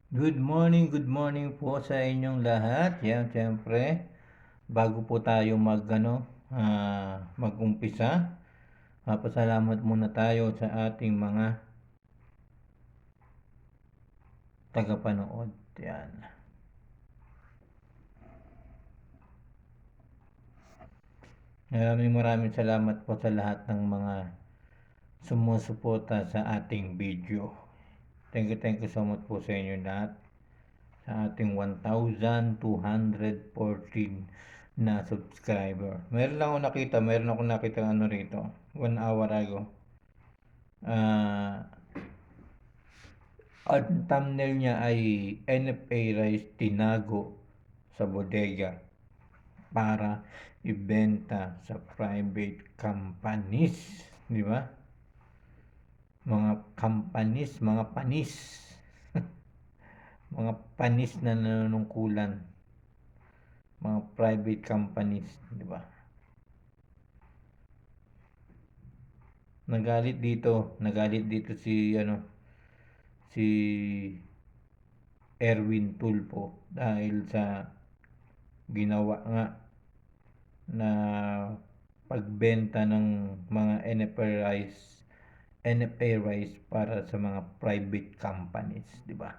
Good morning po sa inyong lahat. Yan, siyempre, bago po tayo mag-umpisa, pasalamat muna tayo sa ating mga tagapanood. Yan. Maraming salamat po sa lahat ng mga sumusuporta sa ating video. Thank you so much po sa inyo lahat. Sa ating 1,214 na subscriber. Meron ako nakita rito, 1 hour ago. Ang thumbnail niya ay NFA rice tinago sa bodega para ibenta sa private companies. Di ba? Mga companies, mga panis. Mga panis na nanunungkulan. Mga private companies. Di ba? Nagalit dito si Erwin Tulfo dahil sa ginawa nga na pagbenta ng mga NFA rice para sa mga private companies, di ba?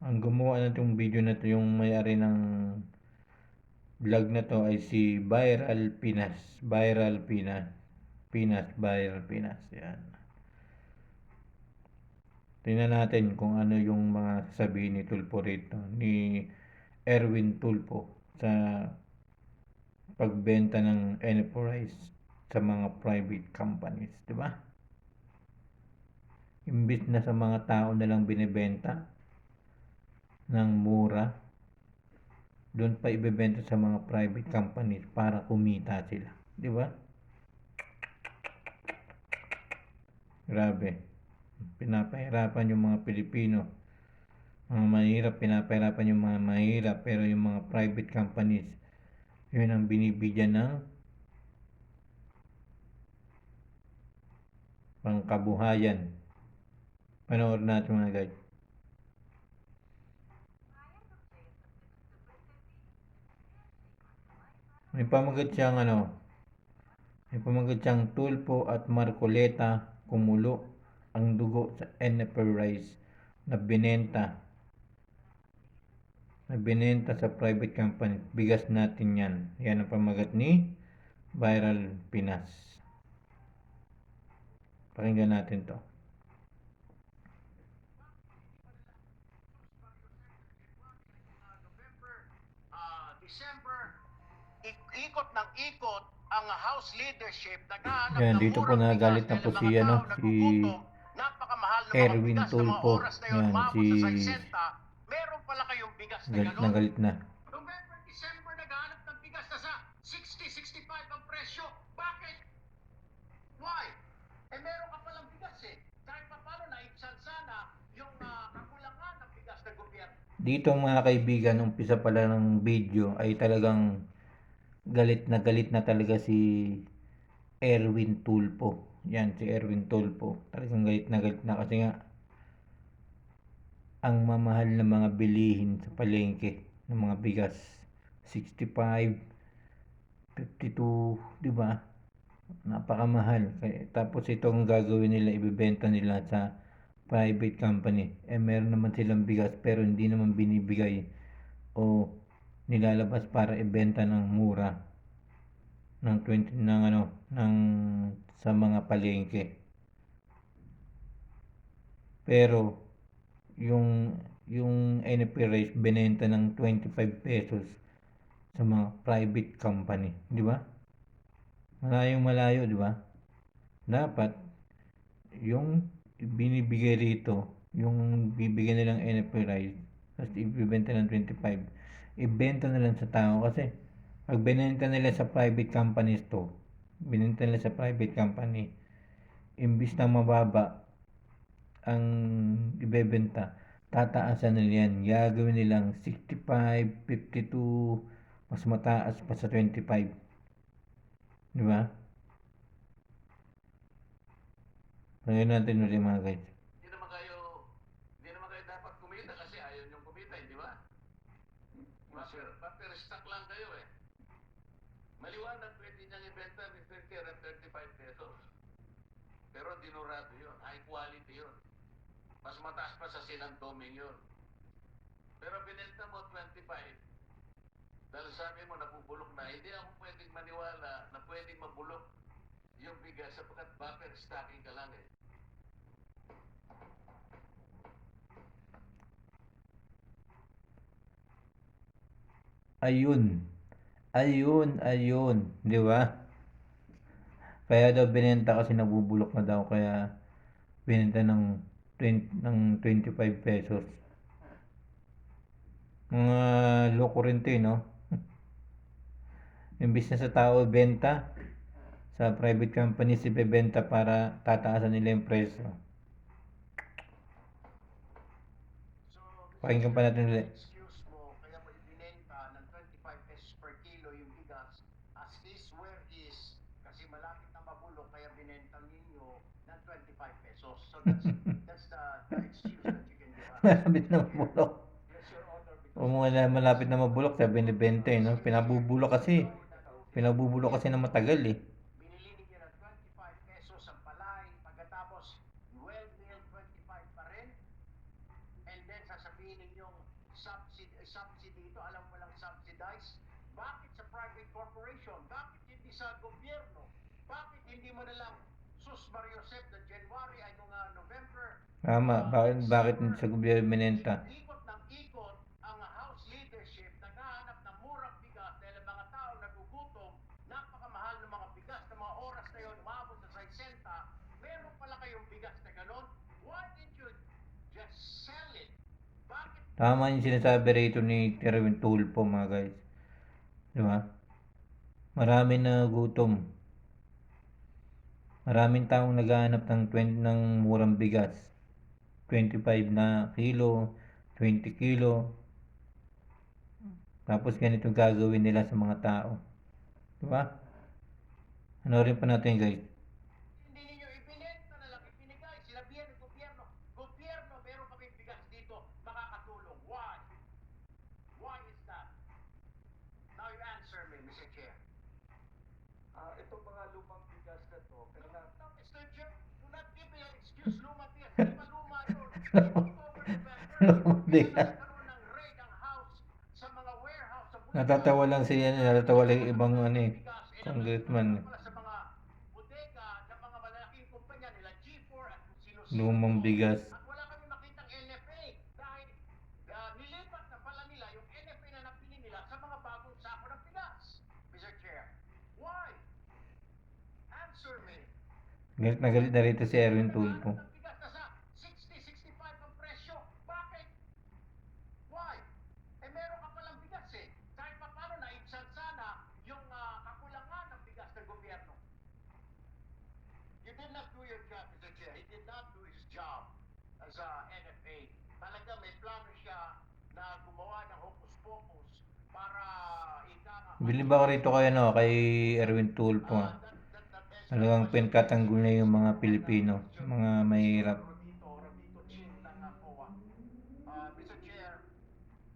Ang gumawa na itong video na to, yung may-ari ng vlog na to ay si Viral Pinas. Viral Pinas. Yan. Tingnan natin kung ano yung mga sasabihin ni Tulfo rito, ni Erwin Tulfo sa pagbenta ng NFA rice sa mga private companies, di ba? Imbis na sa mga tao na lang binebenta ng mura, doon pa ibebenta sa mga private companies para kumita sila, di ba? Grabe. Pinapahirapan yung mga Pilipino. Mga mahirap, pinapahirapan yung mga mahirap, pero yung mga private companies, yun ang binibigyan ng pangkabuhayan. Panood natin mga guys. May pamagat siyang Tulfo at Marcoleta kumulo ang dugo sa NFA rice na binenta sa private company. Bigas natin yan. Yan ang pamagat ni Viral Pinas. Pakinggan natin to. December, ikot ng ikot ang House leadership naghahanap Yan, ng dito po murang bigas nagalit na dahil po ang si mga tao si nagugutom. Napakamahal ng mga Erwin bigas na mga Tulfo. oras na yun, Yan, umabot sa 60. Meron pala kayong bigas na galit na gano'n. galit na. November, December, naghahanap ng bigas na sa 60, 65 ang presyo. Bakit? Why? Meron ka palang bigas eh. Kahit pa paano naibsan sana yung kakulangan ng bigas ng gobyerno. Dito mga kaibigan, umpisa pala ng video ay talagang galit na talaga si Erwin Tulfo. Yan, si Erwin Tulfo. Talagang galit na kasi nga ang mamahal na mga bilihin sa palengke ng mga bigas. 65, 52, di ba? Napakamahal. Tapos itong gagawin nila, ibebenta nila sa private company. Meron naman silang bigas pero hindi naman binibigay o nilalabas para ibenta ng mura ng 20 ng sa mga palengke. Pero yung NFA rice binenta ng 25 pesos sa mga private company, di ba? Malayo, di ba? Dapat yung binibigay rito, yung bibigyan nilang NFA rice, tapos ibibenta ng 25, ibenta na lang sa tao kasi pag binenta nila sa private companies to, binenta nila sa private company, imbis na mababa ang ibebenta, tataasan nila yan. Gagawin nilang 65, 52, mas mataas pa sa 25. Di ba? Ngayon natin ulit mga guys. Hindi naman kayo eh. Maliwanag pwede niyang ibenta, Mr. Chair, at 35 pesos. Pero dinurado yun. High quality yun. Mas mataas pa sa sinantoming yun. Pero binenta mo 25. Dahil sabi mo nabubulok na, hindi ako pwedeng maniwala na pwedeng mabulok yung bigas sapagkat buffer stocking ka lang eh. Ayun. Ayun. Di ba? Kaya daw binenta kasi nabubulok na daw. Kaya binenta ng 25 pesos. Mga loko rin to, no? Imbis na sa tao benta, sa private companies ibebenta para tataasan nila yung presyo. So, Pakinggan pa natin ulit. excuse mo, kaya mo ibinenta ng 25 pesos per kilo yung bigas as is where is kasi malapit na mabulok kaya binenta ninyo ng 25 pesos. So that's the excuse that you can give us. Malapit na mabulok. Yes, Your Honor, because O mga malapit na mabulok, sabi ni Bente, no? Pinabubulok kasi. Pinabubulok kasi na matagal eh. binili ninyo ng 25 pesos ang palay, pagkatapos well-milled 25 pa rin, and then sasabihin ninyong subsidy ito, alam mo lang subsidize. Bakit sa private corporation? Bakit hindi sa gobyerno? Bakit hindi mo na lang sus Mario Josep na January ay nung November? Tama, bakit sa gobyerno binenta? Ikot ng ikot ang House leadership naghahanap ng murang bigas dahil ang mga tao nagugutom, napakamahal ng mga bigas na mga oras na yun, umabot sa 60, meron pala kayong bigas na ganon. Why didn't you just sell it? Bakit? Tama yung sinasabi rito ni Terwin Tulfo, mga guys. Di ba? Marami na gutom. Maraming taong naghahanap ng murang bigas. 25 na kilo, 20 kilo. Tapos ganito gagawin nila sa mga tao. Diba? Ano rin pa natin, guys. Hindi ninyo ibinenta na lang, ipinigay, sinabihan ng gobyerno. Gobyerno, meron kaming bigas dito, makakatulong. Why? Why is that? Now you answer me, Mr. Chair. Itong mga lumang bigas na to, kailangan No, Mr. Chair, do not give me an excuse, luma bigas. Di ba luma yun? October, November, Lumang bigas. kaya nagkaroon ng raid ang house sa mga warehouse sa Bulacan. Natatawa lang natatawa lang yung ibang congressman. Para sa mga bodega ng mga malalaking kumpanya nila G4 at kung sino-sino. Lumang bigas. At wala kami makitang NFA dahil nilipat na pala nila yung NFA na napili nila sa mga bagong sako ng bigas. Mr. Chair, why? Answer me. Galit na galit na rito si Erwin Tulfo. Ang bigas na sa 60, 65 ang presyo. Bakit? Why? Eh meron ka palang bigas eh. Kahit pa paano naibsan sana yung kakulangan ng bigas ng gobyerno. You did not do your job, Mr. Chair. He did not do his job as a NFA. Talaga may plano siya na gumawa ng hocus-pocus para Bili ba ako rito kay Erwin Tulfo? Talagang pinkatanggol na yung mga Pilipino, mga mahirap. Rodito Chin ng COA. Mr. Chair,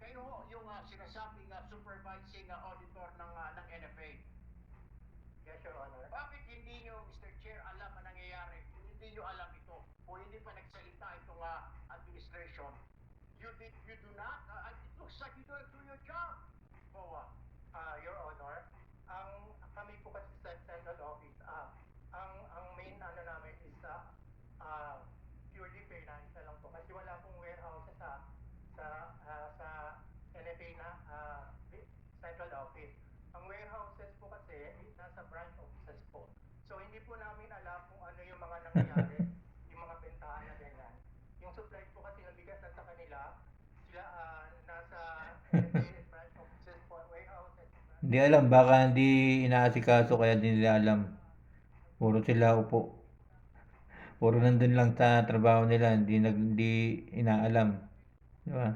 kayo ho yung sinasabing supervising auditor ng NFA. Yes, Your Honor. Bakit hindi nyo, Mr. Chair, alam ang nangyayari? Hindi nyo alam ito o hindi pa nagsalita itong administration? You do not? It looks like you don't do your job. COA. Your Honor, kami po kasi sa central office, ang main namin is purely financial lang po kasi wala pong warehouse sa NFA na central office. Ang warehouses po kasi nasa branch offices po. So hindi po namin alam kung ano yung mga nangyayari, yung mga bentahan na ganyan. Yung supply po kasi ng bigas nasa kanila, sila nasa NFA branch offices po, warehouses. Hindi alam, baka hindi inaasikaso kaya hindi nila alam. Puro sila upo. Puro nandun lang sa trabaho nila, hindi inaalam. Di ba?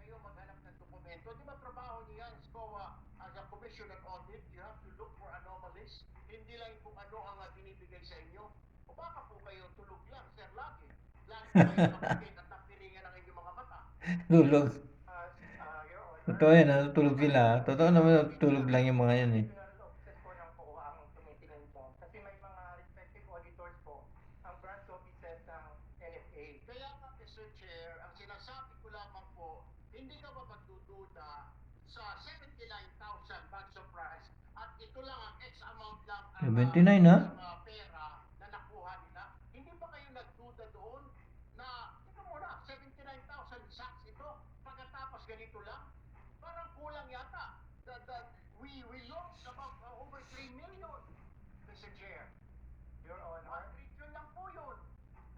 Kayo maghanap ng dokumento. Di ba trabaho niyo yan, COA, as a commission and audit, you have to look for anomalies. Hindi lang kung ano ang binibigay sa inyo. O baka po kayo tulog lang, sir, lagi. Lagi kayo nakakit at napiringan ang inyong mga mata. Tulog. Your Honor, Totoo yan, natutulog sila. Totoo naman natutulog lang yung mga yan eh. General offices po ng POA ang tumitingin po. Kasi may mga respective auditors po ang branch offices ng NFA. Kaya nga, Mr. Chair, ang sinasabi ko lamang po, hindi ka ba magdududa sa 79,000 bags of rice at ito lang ang X amount lang ang 79 na? pera na nakuha nila? Hindi ba kayo nagduda doon na, teka muna, 79,000 sacks ito, pagkatapos ganito lang? Parang kulang yata. We lost about over 3 million, Mr. Chair. Your Honor. 1 trillion lang po yun.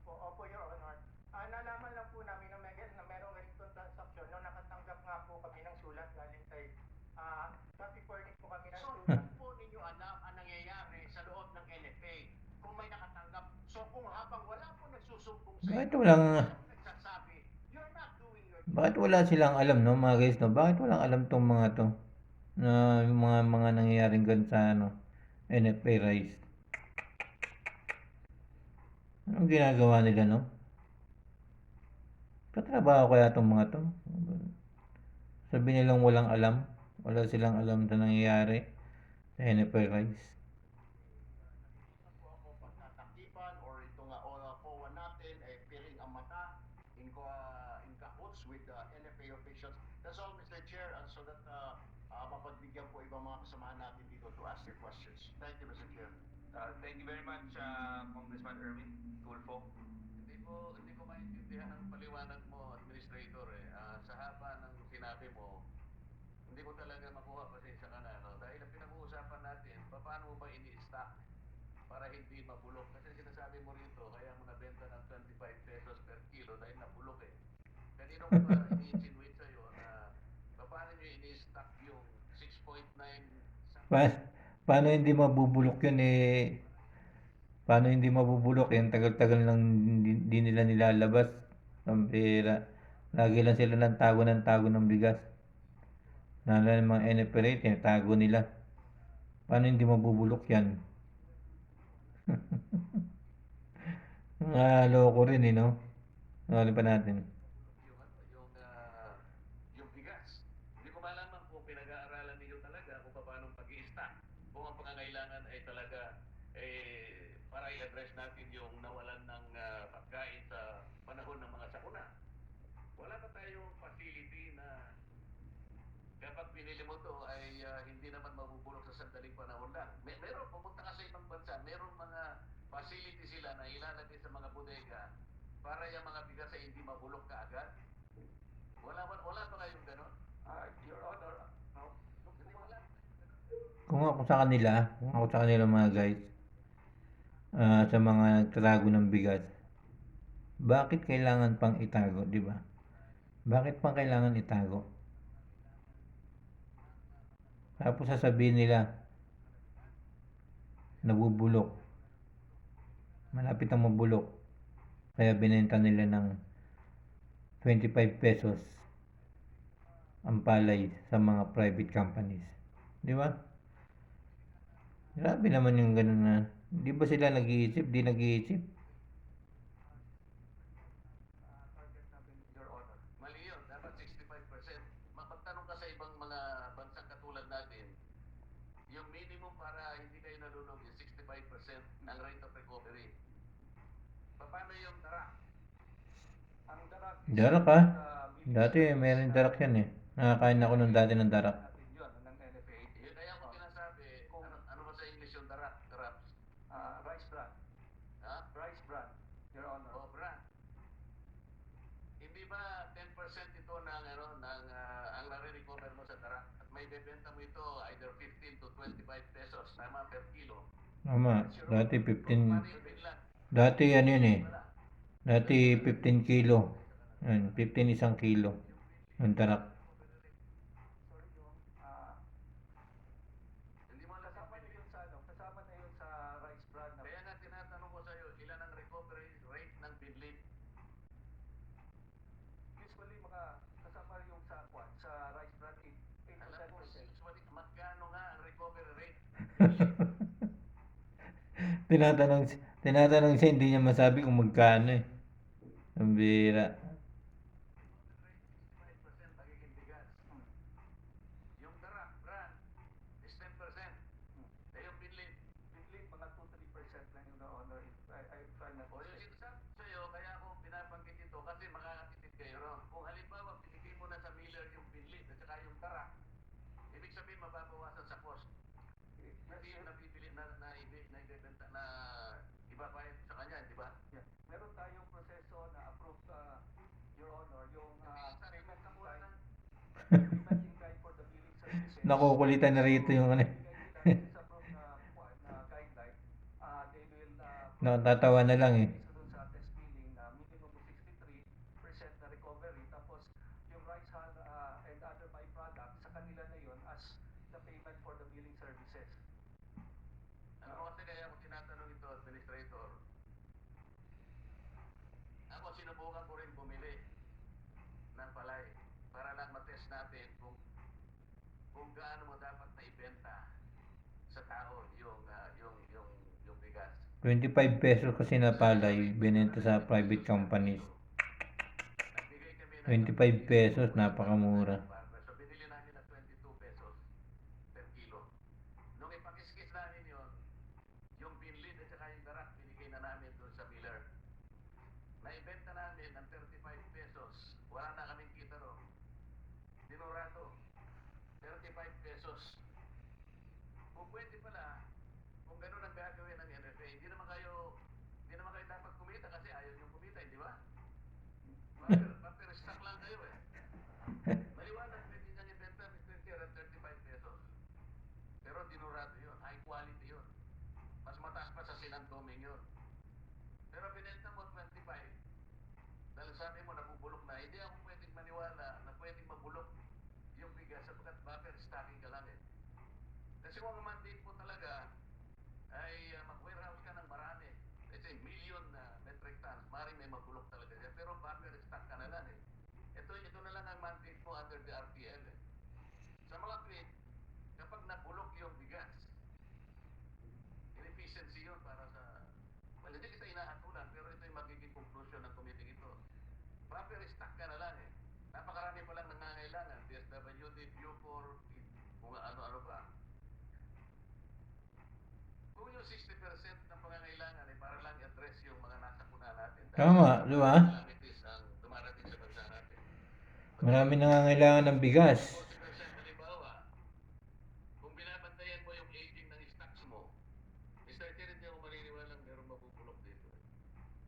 Opo, Your Honor. Nalaman lang po namin na merong ganitong transaksyon nung nakatanggap nga po kami ng sulat galing kay copy furnish po kami ng So, sulat. hindi po ninyo alam ang nangyayari sa loob ng NFA kung may nakatanggap. So, kung habang wala po nagsusumbong sa Bakit inyo, walang, nagsasabi, you're not doing your bakit wala silang alam, no, mga guys, no? Bakit walang alam tong mga to? Na yung mga nangyayaring ganun sa, ano, NFA Rise. Anong ginagawa nila, no? Katrabaho kaya tong mga to? Sabi nilang walang alam. Wala silang alam sa nangyayari sa NFA Rise. po ako pagtatakipan or ito nga COA natin ay piring ang mata in cahoots with the NFA officials. That's all, Mr. Chair, so that mapagbigyan po ibang mga kasamahan natin dito to ask their questions. Thank you, Mr. Chair. Thank you very much, Congressman Erwin Tulfo. Hindi ko maintindihan ang paliwanag mo, Administrator. Sa haba ng sinabi mo, hindi ko talaga makuha pasensya ka na. No? Dahil ang pinag-uusapan natin, paano mo ba ini-stock para hindi mabulok? Kasi sinasabi mo rito, kaya mo nabenta ng 25 pesos per kilo dahil nabulok eh. Kanino ko ba ini-insinuate sa'yo na paano nyo ini-stock yung 6.9 Paano hindi mabubulok yun eh? Paano hindi mabubulok yan? Tagal-tagal lang di nila nilalabas. Ang pera. Lagi lang sila ng tago ng bigas. Lalo ng mga NFA rate, tago nila. Paano hindi mabubulok yan? Mga loko rin eh, no? Ano pa natin? yung bigas. Hindi ko malaman kung pinag-aaralan niyo talaga kung paano pag-i-stock. Kung ang pangangailangan ay talaga para i-address natin yung nawalan ng pagkain sa panahon ng mga sakuna. Wala pa tayong facility na kapag pinili mo to ay hindi naman mabubulok sa sandaling panahon lang. Meron, pumunta ka sa ibang bansa, merong mga facility sila na ilalagay sa mga bodega para yung mga bigas ay hindi mabulok kaagad. Wala pa kayong gano'n? Your Honor, no? Hindi wala. Kung ako sa kanila mga guys, sa mga nagtatago ng bigas, bakit kailangan pang itago, di ba? Bakit pang kailangan itago? Tapos sasabihin nila, nabubulok. Malapit ang mabulok. Kaya binenta nila ng 25 pesos ang palay sa mga private companies. Di ba? Grabe naman yung ganun na. Di ba sila nag-iisip? Di nag-iisip. Your Honor. Mali yun. Dapat 65%. Magtanong ka sa ibang mga bansang katulad natin, yung minimum para hindi kayo nalulog is 65% ng rate of recovery. Paano yung darak? Ang darak is Darak ah. Dati meron darak yan eh. Nakakain ako nung dati ng darak. natin yun, ng NFA. Yun kaya ko sinasabi, ano ba sa English yung darak? Darak? Rice bran. Ha? Rice bran, Your Honor. Oh, bran. Hindi ba 10% ito ng ang nare-recover mo sa darak? At may bebenta mo ito either 15 to 25 pesos tama per kilo. Tama. Dati 15. Paano yung Finland? Dati ano yun eh. Dati 15 kilo. Yan, 15 isang kilo. Yung darak. Hindi mo kasama na yun sa kasama na yun sa rice bran. Kaya nga tinatanong ko sa'yo, ilan ang recovery rate ng binlid? Usually kasama yung sa rice bran 8%. Alam ko, usually magkano nga ang recovery rate? Tinatanong siya, hindi niya masabi kung magkano eh. Ang bira. 5% magiging bigas. Nakukulitan na rito yung ano. Nakatatawa na lang eh. Doon sa test billing na minimum of 63% na recovery, tapos yung rice hull and other byproducts sa kanila na yun as the payment for the billing services. Ano kasi kaya ako tinatanong ito, Administrator? Ako sinubukan ko rin bumili ng palay para lang matest natin kung gaano mo dapat na ibenta sa tao yung bigas. 25 pesos kasi na palay, binenta sa private companies. Nagbigay kami ng 25 pesos, napakamura. So binili namin ng 22 pesos per kilo. Nung ipakiskis namin yun, yung binlid at saka yung darak, binigay na namin doon sa miller. Naibenta namin ng 35 pesos. Wala na kaming kita ron. Dinurado. 35 pesos. Kung pwede pala, kung gano'n ang gagawin ng NFA, hindi naman kayo dapat kumita kasi ayaw niyong kumita, di ba? Bumper stock lang kayo eh. Maliwanag, pwede niyang ibenta, Mr. Chair, at 35 pesos. Pero dinurado yun. High quality yun. Mas mataas pa sa sinantoming yun. Pero binenta mo 25. Dahil sabi mo, nabubulok na. Hindi ako pwedeng maniwala na pwedeng mabulok yung bigas sapagkat buffer stocking ka lang eh. Kasi kung ang mandate po talaga ay mag-warehouse ka ng marami. Let's say, million na metric tons. Maaaring may mabulok talaga yan. Pero buffer stock ka na lang eh. Ito na lang ang mandate mo under the RTL eh. Sa mga tweet, kapag nabulok yung bigas, inefficiency yun para sa... Well, hindi kita inahatulan, pero ito yung magiging conclusion ng committee ito. Buffer stock ka na lang eh. Napakarami pa lang nangangailangan. DSWD, Bucor, kung ano-ano pa. Kung yung 60% ng pangangailangan ay para lang i-address yung mga nasa kuna natin. Tama, di ba? Calamities ang dumarating sa bansa natin. Marami nangangailangan ng bigas. 40% halimbawa, kung binabantayan mo yung aging ng stocks mo, Mr. Chair, hindi ako maniniwalang meron mabubulok dito.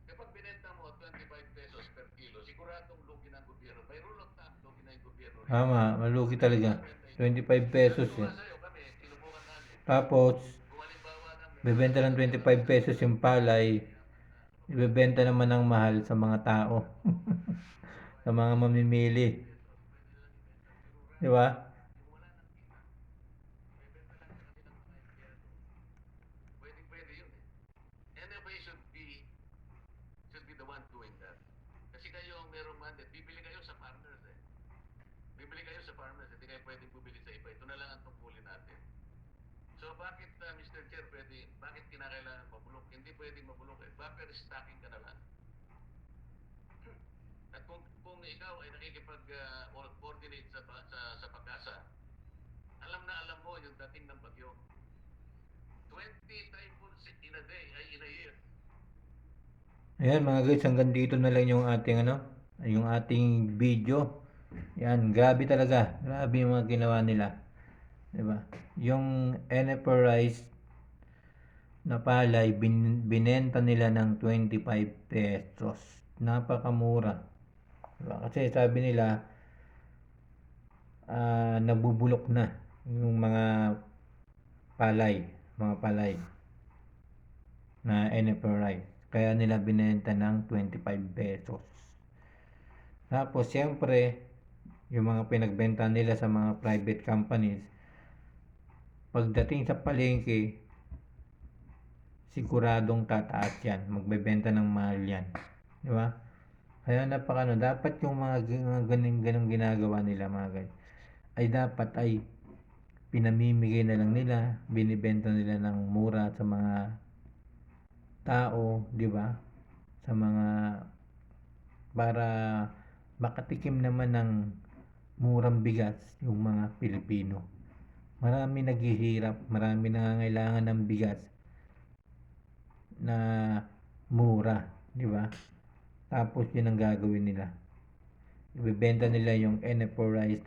Kapag binenta mo 25 pesos per kilo, siguradong lugi ng gobyerno. By rule of thumb, lugi na yung gobyerno. Tama, malugi talaga. 25 pesos eh. Sa'yo kami, sinubukan namin. Tapos, Kung halimbawa ng bebenta ng 25 pesos yung palay, ibebenta naman ng mahal sa mga tao. Sa mga mamimili. Di ba? pwede yun eh. NFA should be the one doing that. Kasi kayo ang merong mandate, bibili kayo sa farmers eh. Bibili kayo sa farmers, hindi kayo pwedeng bumili sa iba. Ito na lang ang tungkulin natin. So bakit, Mr. Chair, bakit kinakailangan mabulok? Hindi pwedeng mabulok eh. Buffer stocking ka na lang. At kung ikaw ay nakikipag-coordinate sa pag-asa, alam na alam mo yung dating ng bagyo. 20 typhoons in a day, ay in a year. Ayan mga guys, hanggang dito na lang yung ating yung ating video. Yan, grabe talaga. Grabe yung mga ginawa nila. 'Di ba? Yung NFR rice na palay binenta nila ng 25 pesos. Napakamura. 'Di ba? Kasi sabi nila nabubulok na yung mga palay na NFR rice. Kaya nila binenta ng 25 pesos. Tapos, siyempre, yung mga pinagbenta nila sa mga private companies, pagdating sa palengke, siguradong tataas yan. Magbebenta ng mahal yan. Di ba? Kaya dapat yung mga ganong ginagawa nila mga guys, ay dapat ay pinamimigay na lang nila, binibenta nila ng mura sa mga tao, di ba? Sa mga para makatikim naman ng murang bigas yung mga Pilipino. Marami naghihirap, marami nangangailangan ng bigas na mura, di ba? Tapos yun ang gagawin nila. Ibebenta nila yung NFR rice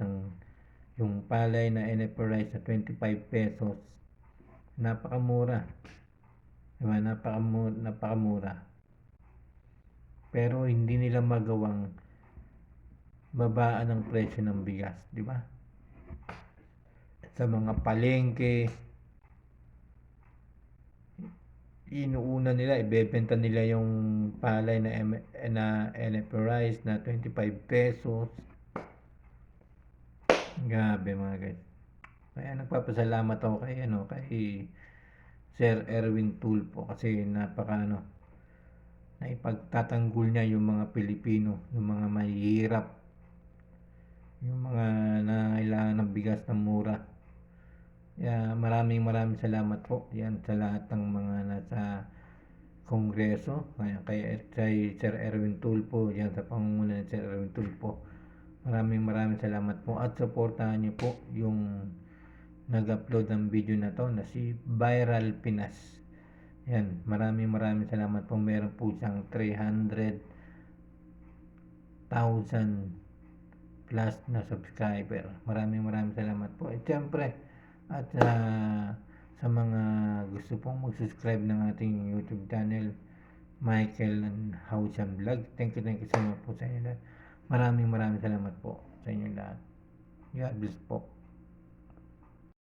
yung palay na NFR rice na 25 pesos. Napakamura. Diba? Napakamura. Pero hindi nila magawang babaan ang presyo ng bigas, di ba? sa mga palengke. Inuuna nila, ibebenta nila yung palay na NF rice na 25 pesos. Grabe mga guys. Kaya nagpapasalamat ako kay Sir Erwin Tulfo kasi naipagtatanggol niya yung mga Pilipino, yung mga mahihirap, yung mga nangangailangan ng bigas na mura. Kaya maraming salamat po yan sa lahat ng mga nasa Kongreso, kay Sir Erwin Tulfo, yan sa pangunguna ni Sir Erwin Tulfo. Maraming salamat po at suportahan niyo po yung nag-upload ng video na to na si Viral Pinas. Yan, maraming salamat po. Meron po siyang 300,000 plus na subscriber. Maraming salamat po. At syempre, at sa mga gusto pong mag-subscribe ng ating YouTube channel, Michael Hausian Vlog. Thank you so much po sa inyo lahat. Maraming salamat po sa inyo lahat. God bless po.